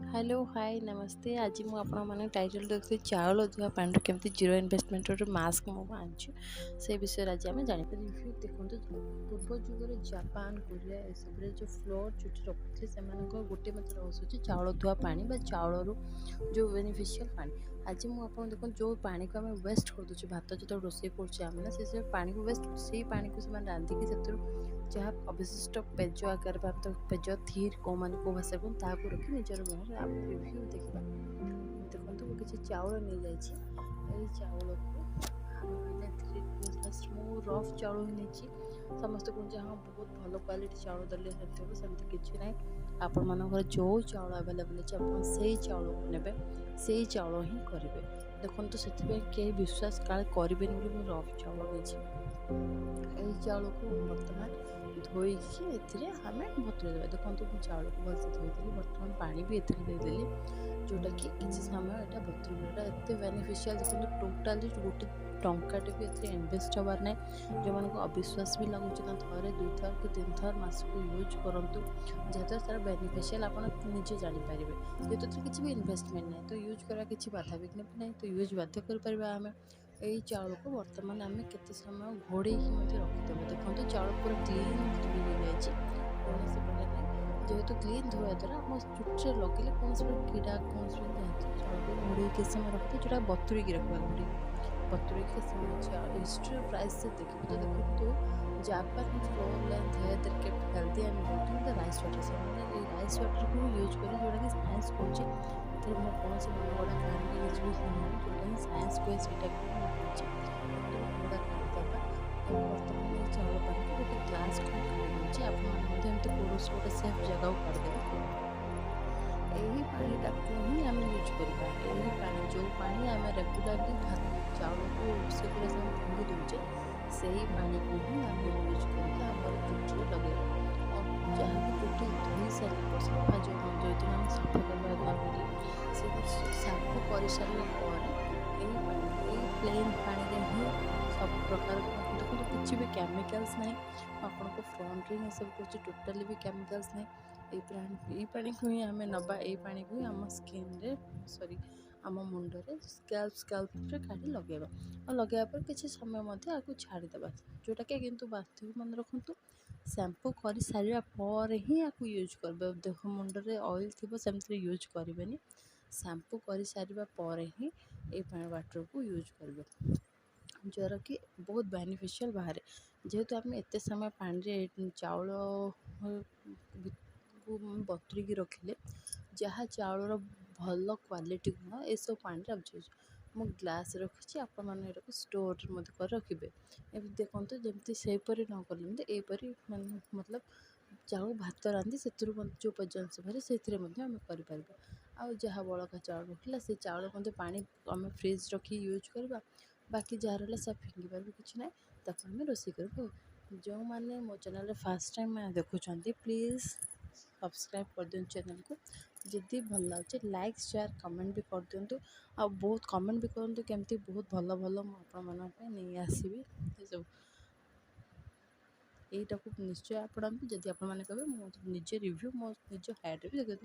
Hello hi नमस्ते। आज मुझे आपण टाइटल देखिए चावल धुआ पानी केमती जीरो इन्वेस्टमेंट मास्क मुझे आनी से विषय आज आम जापर रिव्यू देखो। पूर्व जुगर जापान कोरिया एसब जो फ्लोर चुटी रखुते से गोटे मात्र आसूँ चाउल धुआ पानी चाउल जो बेनिफिशियल पानी। आज मुझे देखो जो पानी को आम वेस्ट कर दूचे भात जो रोषे कर से पानी को वेस्ट से पानी को रांधिकी से जहाँ अवशिष्ट पेज आकार पेज थीर कौ मैंने कौ भाषा कहूँ रखी निजर मुहर आप रिव्यू देखा। देखो वो किसी चाउल नहीं जाइए चाउल को रफ चाउल ही नहीं समस्त कहते हाँ बहुत भल क्वालिटी चाउल देले सेमती किसी ना आपण मानकर जो चाउल आवेलेबल अच्छे आप चाउल को ने से चाउल ही करेंगे। देखो से कई विश्वास काले करेंगे मुझे रफ चाउल नहीं चाउल को बर्तमान धोईकी आम बतुरे देवा। देखो मुझे चाउल को भलसे धोई बर्तमान पानी भी देदेली जोटा कि किसी समय यहाँ बतुरटा एत बेनिफिशियल। देखो टोटाली गोटे टंकाटे भी ये इनभेस्ट हबार ना जो मानक अविश्वास भी लगुच थे दुई थर कि तीन थर मसक यूज करूँ जहाँद्वारा तार बेनिफिशियल आप निजे जापर जेहतु किसी भी इनभेस्टमेंट ना तो यूज करवा कि बाधा विघ्न भी ना तो यूज बाध्य कर आम यही चाउल को बर्तमान आम केते समय घोड़े रखिदेव। देखो चाउल पूरा क्लीन धोई कौन प्रकार जेहेतु क्लीन धोआ द्वारा आम चुटे लगे कौन कीड़ा कौन चाउल को घोड़े के समय रखते जोटा बतुरिक रखा घोड़े बतुरिक समय हिस्ट्री प्राइस से देखिए तो देखो Japan floor length hair there kept healthy and nutrient rice water से राइस वाटर को यूज कर जोटा कि साइंस कौन कौन से मन गुड़ा कहानी यूज भी जोटा कि साइंस कहे से बर्तमान चाउल पानी को गोटे ग्लास को काढ़ी आपमती कौरस गोटे सेफ जगह काढ़ीदेवे। यही पानीटा को ही आम यूज करवा यही पानी जो पानी आम रेगुलाली भात चाउल को रोषे कर फिंगी दौचे से ही पानी को ही आम यूज करके आम चुटी लगे और जहाँ भी चुटी धोई सारे सफा जो दिन आम सफा करवा से साफ कर सारे यही प्लेन पानी ही सब प्रकार देखो किसी भी केमिकल्स ना आपको फ्रंट रे सब कुछ टोटाली भी केमिकल्स ना यही पानी को ही आम नवा यही पानी को ही आम स्किन रे सॉरी आम मुंडरे स्कैल्प रे काढ़ी लगेगा और लगेगा पर किसी समय आपको छाड़ीदेवा जोटा कि किंतु बास्तव मन रखु शैम्पू कर सारा पर ही आपको यूज कर देख मुंडरे ऑयल थी सेमती यूज करेंगे शैम्पू कर सारा पर ही ये पानी वाटर को यूज करेंगे जरा कि बहुत बेनिफिशियल बाहर जेहेतु आम एत समय पानी चाउल बतुरिक रखिले जहाँ चाउल भल क्वालिटी गुण ये सब पानी अब्जर्व मु ग्लास रखी आपण स्टोर कर रखिए देखो जमी सेपरी न कले यहपरी मतलब चाउल भात रांधि से जो पर्यंत बाहर से आम कर जहाँ बड़का चाउल रखला से चाउल पानी आम फ्रिज रखी यूज करवा बाकी जार है सब फिंगी पार कि ना आम रोषे कर। जो मैंने मो चैनल फास्ट टाइम देखुं प्लीज़ सब्सक्राइब कर दिखाँ चैनल को जदि भल लगे लाइक शेयर कमेंट भी कर दिंतु आ बहुत कमेंट भी करूँ केमती बहुत भल भल मुझे नहीं आसबि सब यहीटा को निश्चय आपणातु जदि आपने कहे निजे रिव्यू मो निज हाइड्रे भी देख